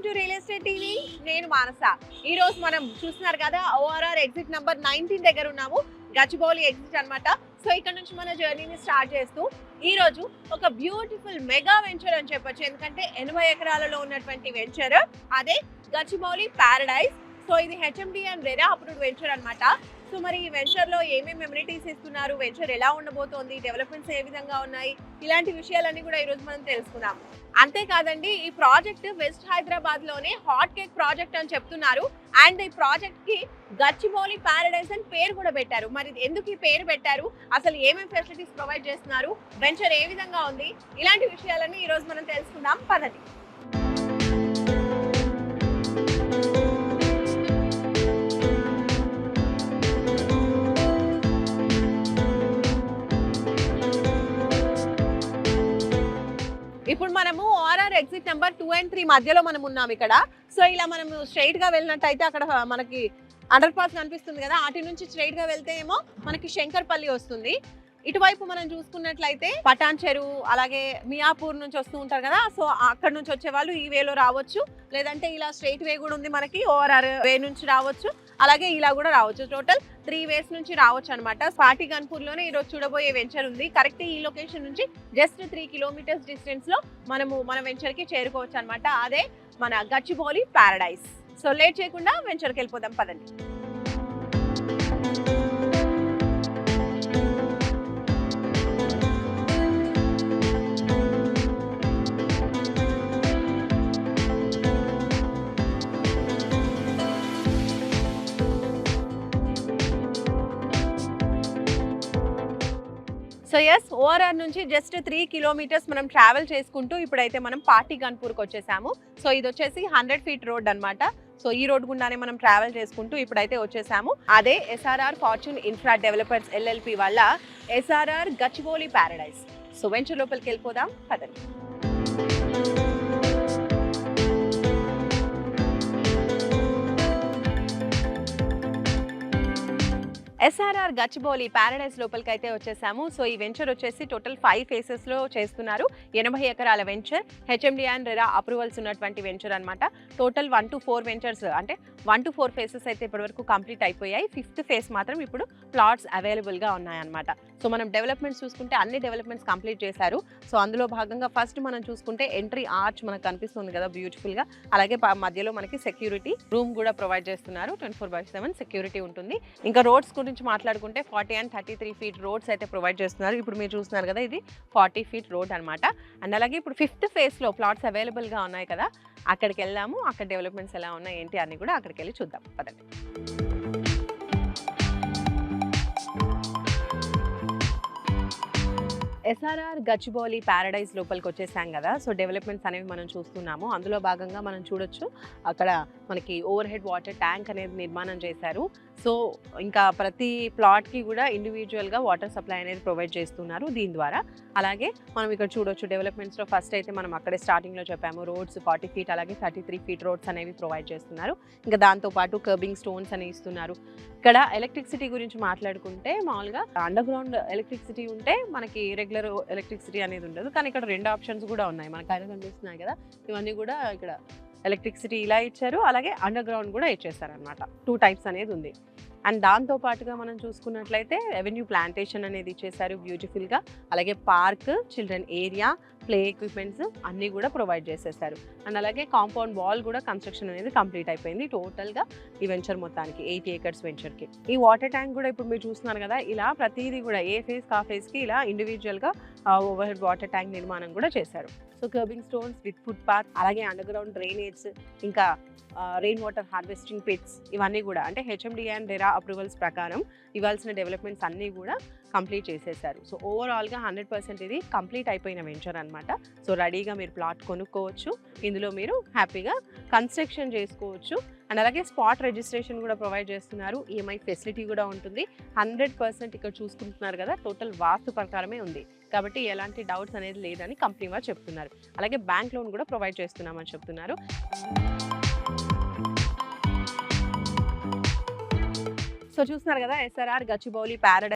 To real estate TV. నేను మానస. ఈ రోజు మనం చూస్తున్నారు కదా ఓఆర్ఆర్ ఎగ్జిట్ నంబర్ 19 దగ్గర ఉన్నాము. గచ్చిబౌలి ఎగ్జిట్ అన్నమాట. సో ఇక్కడ నుంచి మన జర్నీని స్టార్ట్ చేస్తూ ఈ రోజు ఒక బ్యూటిఫుల్ మెగా వెంచర్ అని చెప్పొచ్చు. ఎందుకంటే 80 ఎకరాలలో ఉన్నటువంటి వెంచర్ అదే గచ్చిబౌలి ప్యారడైజ్. సో ఇది HMD and RERA approved venture అన్నమాట. సో మరి ఈ వెంచర్ లో ఏమేమి ఎమ్యూనిటీస్ ఇస్తున్నారు, వెంచర్ ఎలా ఉండబోతోంది, డెవలప్మెంట్స్ ఏ విధంగా ఉన్నాయి, ఇలాంటి విషయాలన్నీ కూడా ఈ రోజు మనం తెలుసుకుందాం. అంతేకాదండి, ఈ ప్రాజెక్ట్ వెస్ట్ హైదరాబాద్ లోనే హాట్ కేక్ ప్రాజెక్ట్ అని చెప్తున్నారు. అండ్ ఈ ప్రాజెక్ట్ కి గచ్చిబౌలి ప్యారడైజ్ అని పేరు కూడా పెట్టారు. మరి ఎందుకు ఈ పేరు పెట్టారు, అసలు ఏమేమి ఫెసిలిటీస్ ప్రొవైడ్ చేస్తున్నారు, వెంచర్ ఏ విధంగా ఉంది, ఇలాంటి విషయాలన్నీ ఈ రోజు మనం తెలుసుకుందాం పదండి. ఇప్పుడు మనము ఓఆర్ఆర్ ఎగ్జిట్ నెంబర్ 2 and 3 మధ్యలో మనం ఉన్నాం ఇక్కడ. సో ఇలా మనం స్ట్రైట్ గా వెళ్ళినట్టయితే అక్కడ మనకి అండర్ పాస్ కనిపిస్తుంది కదా, అటు నుంచి స్ట్రైట్ గా వెళ్తే ఏమో మనకి శంకర్పల్లి వస్తుంది. ఇటువైపు మనం చూసుకున్నట్లయితే పటాన్ చెరువు, అలాగే మియాపూర్ నుంచి వస్తూ ఉంటారు కదా, సో అక్కడ నుంచి వచ్చే వాళ్ళు ఈ వేలో రావచ్చు, లేదంటే ఇలా స్ట్రైట్ వే కూడా ఉంది మనకి, ఓఆర్ఆర్ వే నుంచి రావచ్చు, అలాగే ఇలా కూడా రావచ్చు. టోటల్ 3 వేస్ నుంచి రావచ్చు అనమాట. పాటి గన్పూర్ లోనే ఈరోజు చూడబోయే వెంచర్ ఉంది. కరెక్ట్ ఈ లొకేషన్ నుంచి జస్ట్ 3 kilometers డిస్టెన్స్ లో మనము మన వెంచర్ కి చేరుకోవచ్చు అనమాట. అదే మన గచ్చిబౌలి ప్యారడైజ్. సో లేట్ చేయకుండా వెంచర్కి వెళ్ళిపోదాం పదండి. సో ఎస్, ఓఆర్ఆర్ నుంచి జస్ట్ 3 kilometers మనం ట్రావెల్ చేసుకుంటూ ఇప్పుడైతే మనం పాటి గన్పూర్కి వచ్చేసాము. సో ఇది వచ్చేసి 100 feet రోడ్ అనమాట. సో ఈ రోడ్ గుండానే మనం ట్రావెల్ చేసుకుంటూ ఇప్పుడైతే వచ్చేసాము. అదే SRR fortune infra developers LLP వల్ల SRR Gachibowli paradise. So venture లోపలికి వెళ్ళిపోదాం పదండి. ఎస్ఆర్ఆర్ గచ్చిబౌలి ప్యారడైజ్ లోపలికి అయితే వచ్చేసాము. సో ఈ వెంచర్ వచ్చేసి టోటల్ 5 phases లో చేస్తున్నారు. 80 ఎకరాల venture, HMD and RERA approvals ఉన్నటువంటి వెంచర్ అనమాట. టోటల్ 1 to 4 వెంచర్స్, అంటే 1 to 4 phases అయితే ఇప్పటివరకు కంప్లీట్ అయిపోయాయి. 5th phase మాత్రం ఇప్పుడు ప్లాట్స్ అవైలబుల్గా ఉన్నాయన్నమాట. సో మనం డెవలప్మెంట్స్ చూసుకుంటే అన్ని డెవలప్మెంట్స్ కంప్లీట్ చేశారు. సో అందులో భాగంగా ఫస్ట్ మనం చూసుకుంటే ఎంట్రీ ఆర్చ్ మనకు కనిపిస్తుంది కదా బ్యూటిఫుల్గా, అలాగే మధ్యలో మనకి సెక్యూరిటీ రూమ్ కూడా ప్రొవైడ్ చేస్తున్నారు. 24/7 సెక్యూరిటీ ఉంటుంది. ఇంకా రోడ్స్ గురించి మాట్లాడుకుంటే 40 and 33 feet రోడ్స్ అయితే ప్రొవైడ్ చేస్తున్నారు. ఇప్పుడు మీరు చూస్తున్నారు కదా, ఇది 40 feet రోడ్ అనమాట. అండ్ అలాగే ఇప్పుడు 5th phase లో ప్లాట్స్ అవైలబుల్గా ఉన్నాయి కదా, అక్కడికి వెళ్దాము. అక్కడ డెవలప్మెంట్స్ ఎలా ఉన్నాయి ఏంటి అని కూడా అక్కడికి వెళ్ళి చూద్దాం పదండి. ఎస్ఆర్ఆర్ గచ్చిబౌలి ప్యారడైజ్ లోపలికి వచ్చేసాం కదా. సో డెవలప్మెంట్స్ అనేవి మనం చూస్తున్నాము. అందులో భాగంగా మనం చూడొచ్చు, అక్కడ మనకి ఓవర్ హెడ్ వాటర్ ట్యాంక్ అనేది నిర్మాణం చేశారు. సో ఇంకా ప్రతి ప్లాట్కి కూడా ఇండివిజువల్గా వాటర్ సప్లై అనేది ప్రొవైడ్ చేస్తున్నారు దీని ద్వారా. అలాగే మనం ఇక్కడ చూడొచ్చు డెవలప్మెంట్స్లో ఫస్ట్ అయితే మనం అక్కడే స్టార్టింగ్లో చెప్పాము, రోడ్స్ 40 feet అలాగే 33 feet రోడ్స్ అనేవి ప్రొవైడ్ చేస్తున్నారు. ఇంకా దాంతోపాటు కర్బింగ్ స్టోన్స్ అనేవి ఇస్తున్నారు. ఇక్కడ ఎలక్ట్రిసిటీ గురించి మాట్లాడుకుంటే మామూలుగా అండర్ గ్రౌండ్ ఎలక్ట్రిసిటీ ఉంటే మనకి రెగ్యులర్ ఎలక్ట్రిసిటీ అనేది ఉండదు, కానీ ఇక్కడ 2 ఆప్షన్స్ కూడా ఉన్నాయి. మనకు ఆయన కనిపిస్తున్నాయి కదా, ఇవన్నీ కూడా ఇక్కడ ఎలక్ట్రిసిటీ ఇలా ఇచ్చారు, అలాగే అండర్ గ్రౌండ్ కూడా ఇచ్చేస్తారనమాట. 2 types అనేది ఉంది. అండ్ దాంతో పాటుగా మనం చూసుకున్నట్లయితే రెవెన్యూ ప్లాంటేషన్ అనేది ఇచ్చేసారు బ్యూటిఫుల్గా, అలాగే park, children area, play equipments అన్నీ కూడా ప్రొవైడ్ చేసేసారు. అండ్ అలాగే కాంపౌండ్ వాల్ కూడా కన్స్ట్రక్షన్ అనేది కంప్లీట్ అయిపోయింది టోటల్గా ఈ వెంచర్ మొత్తానికి, 80 acres వెంచర్కి. ఈ వాటర్ ట్యాంక్ కూడా ఇప్పుడు మీరు చూస్తున్నారు కదా, ఇలా ప్రతిదీ కూడా ఏ ఫేజ్ కా ఫేజ్కి ఇలా ఇండివిజువల్గా ఓవర్ హెడ్ వాటర్ ట్యాంక్ నిర్మాణం కూడా చేశారు. So kerbing stones with foot path, అలాగే అండర్ గ్రౌండ్ డ్రైనేజ్, ఇంకా రెయిన్ వాటర్ హార్వెస్టింగ్ పిట్స్, ఇవన్నీ కూడా అంటే హెచ్ఎండి అండ్ రెరా అప్రూవల్స్ ప్రకారం ఇవ్వాల్సిన డెవలప్మెంట్స్ అన్నీ కూడా కంప్లీట్ చేసేసారు. సో ఓవరాల్గా 100% ఇది కంప్లీట్ అయిపోయిన వెంచర్ అనమాట. సో రెడీగా మీరు ప్లాట్ కొనుక్కోవచ్చు, ఇందులో మీరు హ్యాపీగా కన్స్ట్రక్షన్ చేసుకోవచ్చు. అండ్ అలాగే స్పాట్ రిజిస్ట్రేషన్ కూడా ప్రొవైడ్ చేస్తున్నారు. ఈఎంఐ ఫెసిలిటీ కూడా ఉంటుంది. 100% ఇక్కడ చూసుకుంటున్నారు కదా, టోటల్ వాస్తు ప్రకారమే ఉంది కాబట్టి ఎలాంటి డౌట్స్ అనేది లేదని కంపెనీ వారు చెప్తున్నారు. అలాగే బ్యాంక్ లోన్ కూడా ప్రొవైడ్ చేస్తున్నామని చెప్తున్నారు. సో చూస్తున్నారు కదా, ఎస్ఆర్ఆర్ గచ్చిబౌలి ప్యారడైజ్